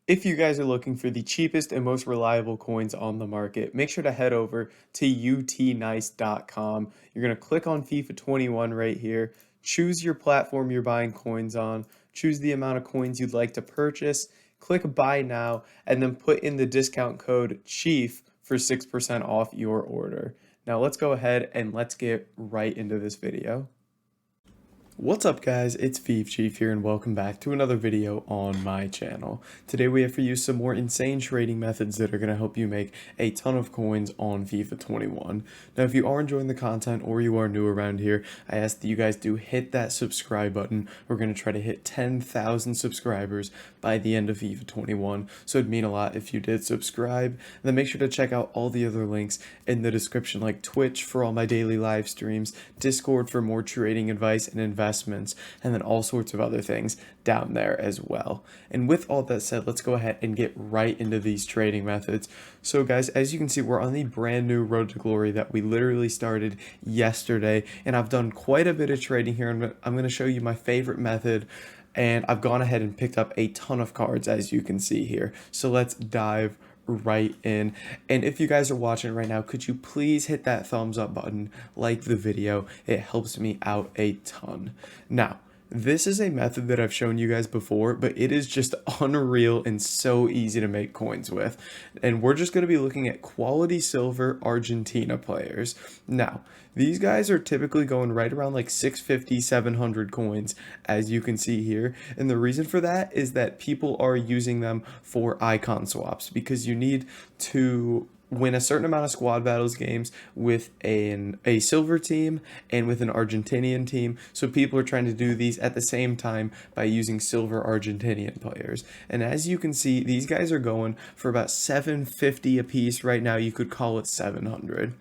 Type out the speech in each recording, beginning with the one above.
If you guys are looking for the cheapest and most reliable coins on the market, make sure to head over to utnice.com. You're going to click on FIFA 21 right here, choose your platform you're buying coins on, choose the amount of coins you'd like to purchase, click buy now, and then put in the discount code CHIEF for 6% off your order. Now let's go ahead and let's get right into this video. What's up guys, it's Chief here and welcome back to another video on my channel. Today we have for you some more insane trading methods that are going to help you make a ton of coins on FIFA 21. Now if you are enjoying the content or you are new around here, I ask that you guys do hit that subscribe button. We're going to try to hit 10,000 subscribers by the end of FIFA 21, so it'd mean a lot if you did subscribe. And then make sure to check out all the other links in the description, like Twitch for all my daily live streams, Discord for more trading advice and investments, and then all sorts of other things down there as well. And with all that said, let's go ahead and get right into these trading methods. So guys, as you can see, we're on the brand new Road to Glory that we literally started yesterday, and I've done quite a bit of trading here, and I'm going to show you my favorite method. And I've gone ahead and picked up a ton of cards, as you can see here. So let's dive right in. And if you guys are watching right now, could you please hit that thumbs up button, like the video? It helps me out a ton. Now, this is a method that I've shown you guys before, but it is just unreal and so easy to make coins with. And we're just going to be looking at quality silver Argentina players. Now, these guys are typically going right around like 650, 700 coins, as you can see here. And the reason for that is that people are using them for icon swaps, because you need to win a certain amount of squad battles games with a silver team and with an Argentinian team. So people are trying to do these at the same time by using silver Argentinian players. And as you can see, these guys are going for about 750 a piece right now. You could call it 700.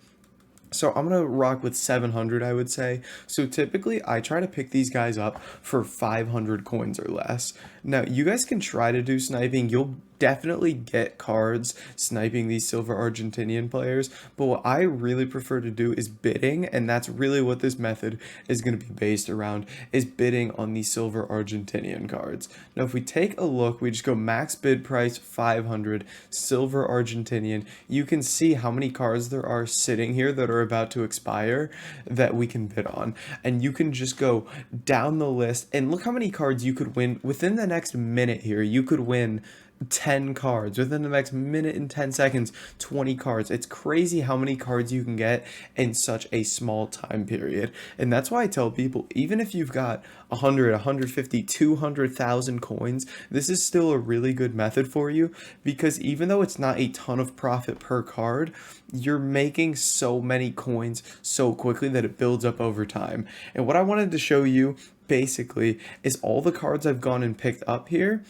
So I'm going to rock with 700, I would say. So typically I try to pick these guys up for 500 coins or less. Now you guys can try to do sniping. You'll definitely get cards sniping these silver Argentinian players, but what I really prefer to do is bidding, and that's really what this method is going to be based around, is bidding on these silver Argentinian cards. Now if we take a look, we just go max bid price 500 silver Argentinian. You can see how many cards there are sitting here that are about to expire that we can bid on, and you can just go down the list and look how many cards you could win within the next minute here. You could win 10 cards within the next minute and 10 seconds, 20 cards. It's crazy how many cards you can get in such a small time period. And that's why I tell people, even if you've got 100, 150, 200,000 coins, this is still a really good method for you, because even though it's not a ton of profit per card, you're making so many coins so quickly that it builds up over time. And what I wanted to show you basically is all the cards I've gone and picked up here.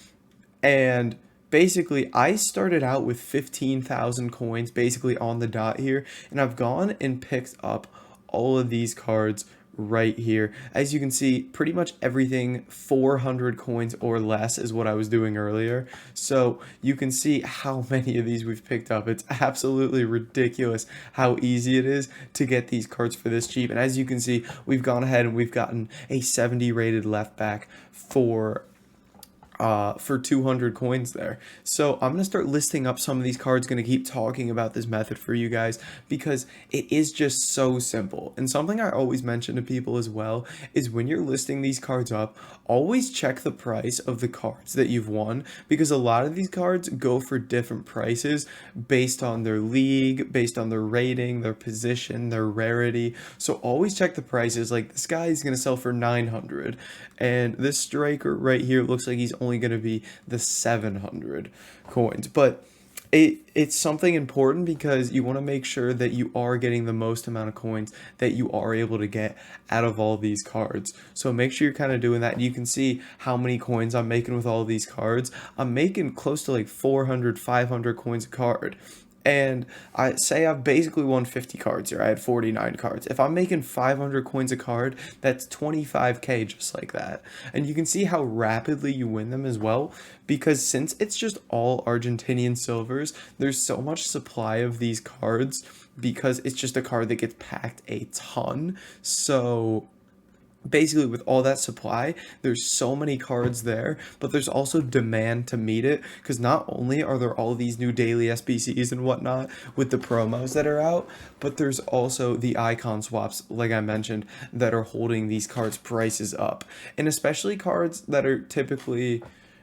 And basically, I started out with 15,000 coins basically on the dot here, and I've gone and picked up all of these cards right here. As you can see, pretty much everything 400 coins or less is what I was doing earlier. So you can see how many of these we've picked up. It's absolutely ridiculous how easy it is to get these cards for this cheap. And as you can see, we've gone ahead and we've gotten a 70 rated left back for 200 coins there. So I'm going to start listing up some of these cards, going to keep talking about this method for you guys, because it is just so simple. And something I always mention to people as well is when you're listing these cards up, always check the price of the cards that you've won, because a lot of these cards go for different prices based on their league, based on their rating, their position, their rarity. So always check the prices. Like this guy is going to sell for 900, and this striker right here looks like he's only going to be the 700 coins. But it's something important, because you want to make sure that you are getting the most amount of coins that you are able to get out of all these cards. So make sure you're kind of doing that. You can see how many coins I'm making with all these cards. I'm making close to like 400, 500 coins a card. And I say I've basically won 50 cards here. I had 49 cards. If I'm making 500 coins a card, that's 25k just like that. And you can see how rapidly you win them as well, because since it's just all Argentinian silvers, there's so much supply of these cards, because it's just a card that gets packed a ton. So basically with all that supply, there's so many cards there, but there's also demand to meet it, because not only are there all these new daily SBCs and whatnot with the promos that are out, but there's also the icon swaps, like I mentioned, that are holding these cards prices up. And especially cards that are typically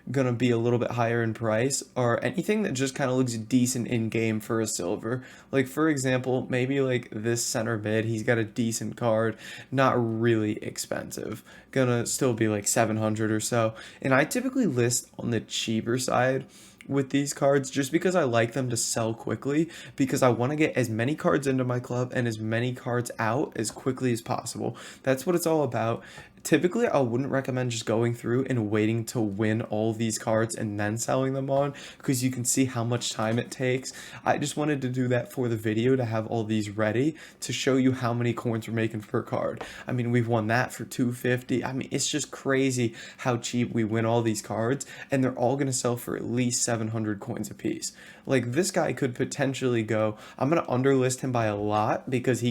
gonna be a little bit higher in price, or anything that just kind of looks decent in game for a silver. Like for example, maybe like this center mid, he's got a decent card, not really expensive, gonna still be like 700 or so. And I typically list on the cheaper side with these cards just because I like them to sell quickly, because I want to get as many cards into my club and as many cards out as quickly as possible. That's what it's all about. Typically, I wouldn't recommend just going through and waiting to win all these cards and then selling them on, because you can see how much time it takes. I just wanted to do that for the video, to have all these ready to show you how many coins we're making per card. I mean, we've won that for 250. I mean, it's just crazy how cheap we win all these cards, and they're all going to sell for at least 700 coins a piece. Like this guy could potentially go, I'm going to underlist him by a lot because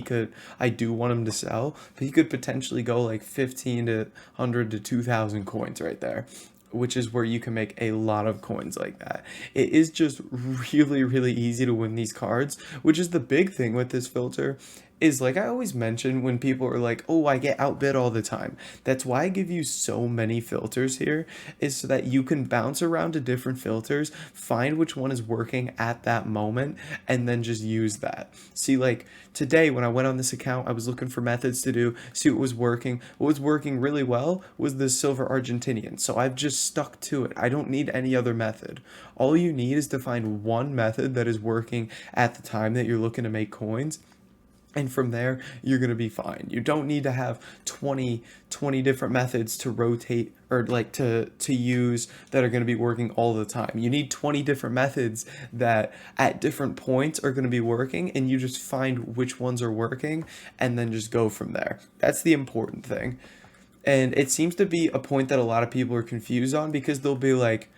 I do want him to sell, but he could potentially go like 15 to 100 to 2,000 coins right there, which is where you can make a lot of coins like that. It is just really, really easy to win these cards, which is the big thing with this filter. Is like I always mention when people are like, oh, I get outbid all the time. That's why I give you so many filters here, is so that you can bounce around to different filters, find which one is working at that moment, and then just use that. See, like today when I went on this account, I was looking for methods to do, see what was working. What was working really well was the silver Argentinian. So I've just stuck to it. I don't need any other method. All you need is to find one method that is working at the time that you're looking to make coins. And from there, you're going to be fine. You don't need to have 20 different methods to rotate, or like to use, that are going to be working all the time. You need 20 different methods that at different points are going to be working, and you just find which ones are working and then just go from there. That's the important thing. And it seems to be a point that a lot of people are confused on, because they'll be like,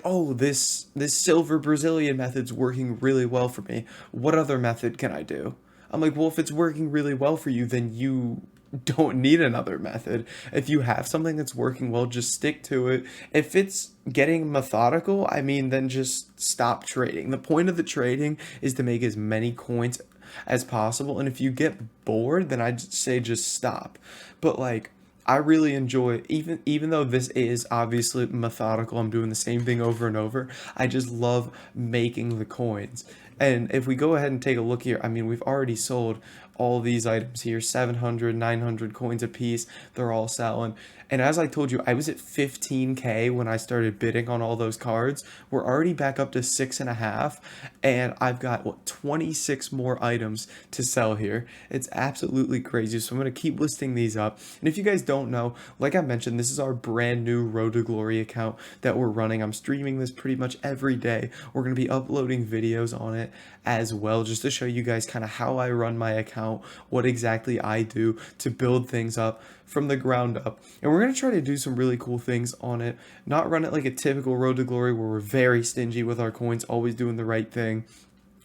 oh, this silver Brazilian method's working really well for me. What other method can I do? I'm like, well, if it's working really well for you, then you don't need another method. If you have something that's working well, just stick to it. If it's getting methodical, I mean, then just stop trading. The point of the trading is to make as many coins as possible. And if you get bored, then I'd say just stop. But like, I really enjoy, even though this is obviously methodical, I'm doing the same thing over and over, I just love making the coins. And if we go ahead and take a look here, I mean, we've already sold all these items here, 700, 900 coins a piece. They're all selling. And as I told you, I was at 15K when I started bidding on all those cards. We're already back up to 6.5, and I've got, what, 26 more items to sell here. It's absolutely crazy. So I'm going to keep listing these up. And if you guys don't know, like I mentioned, this is our brand new Road to Glory account that we're running. I'm streaming this pretty much every day. We're going to be uploading videos on it as well, just to show you guys kind of how I run my account, what exactly I do to build things up from the ground up. And we're going to try to do some really cool things on it, not run it like a typical Road to Glory where we're very stingy with our coins, always doing the right thing.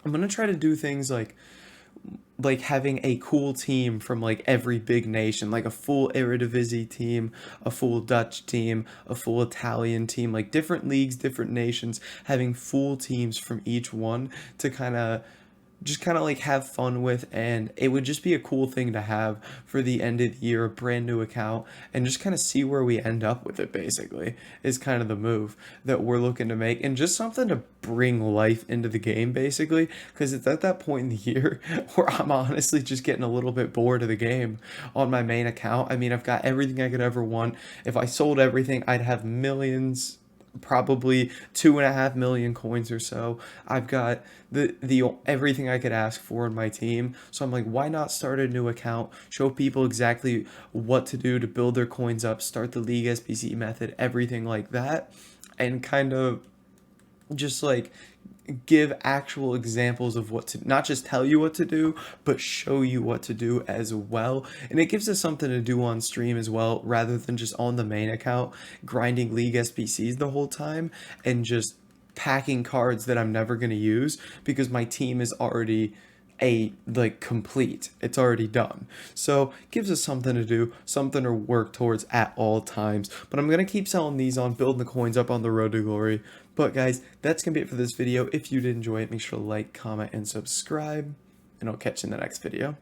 I'm going to try to do things like having a cool team from like every big nation, like a full Eredivisie team, a full Dutch team, a full Italian team, like different leagues, different nations, having full teams from each one to kind of like have fun with. And it would just be a cool thing to have for the end of the year, a brand new account, and just kind of see where we end up with it, basically, is kind of the move that we're looking to make. And just something to bring life into the game, basically, because it's at that point in the year where I'm honestly just getting a little bit bored of the game on my main account. I mean, I've got everything I could ever want. If I sold everything, I'd have millions, probably 2.5 million coins or so. I've got the everything I could ask for in my team. So I'm like, why not start a new account, show people exactly what to do to build their coins up, start the League SBC method, everything like that, and kind of just like give actual examples of what to, not just tell you what to do, but show you what to do as well. And it gives us something to do on stream as well, rather than just on the main account grinding League SBCs the whole time and just packing cards that I'm never going to use, because my team is already complete. It's already done. So gives us something to do, something to work towards at all times. But I'm gonna keep selling these on, building the coins up on the road to glory. But guys, that's gonna be it for this video. If you did enjoy it, make sure to like, comment, and subscribe, and I'll catch you in the next video.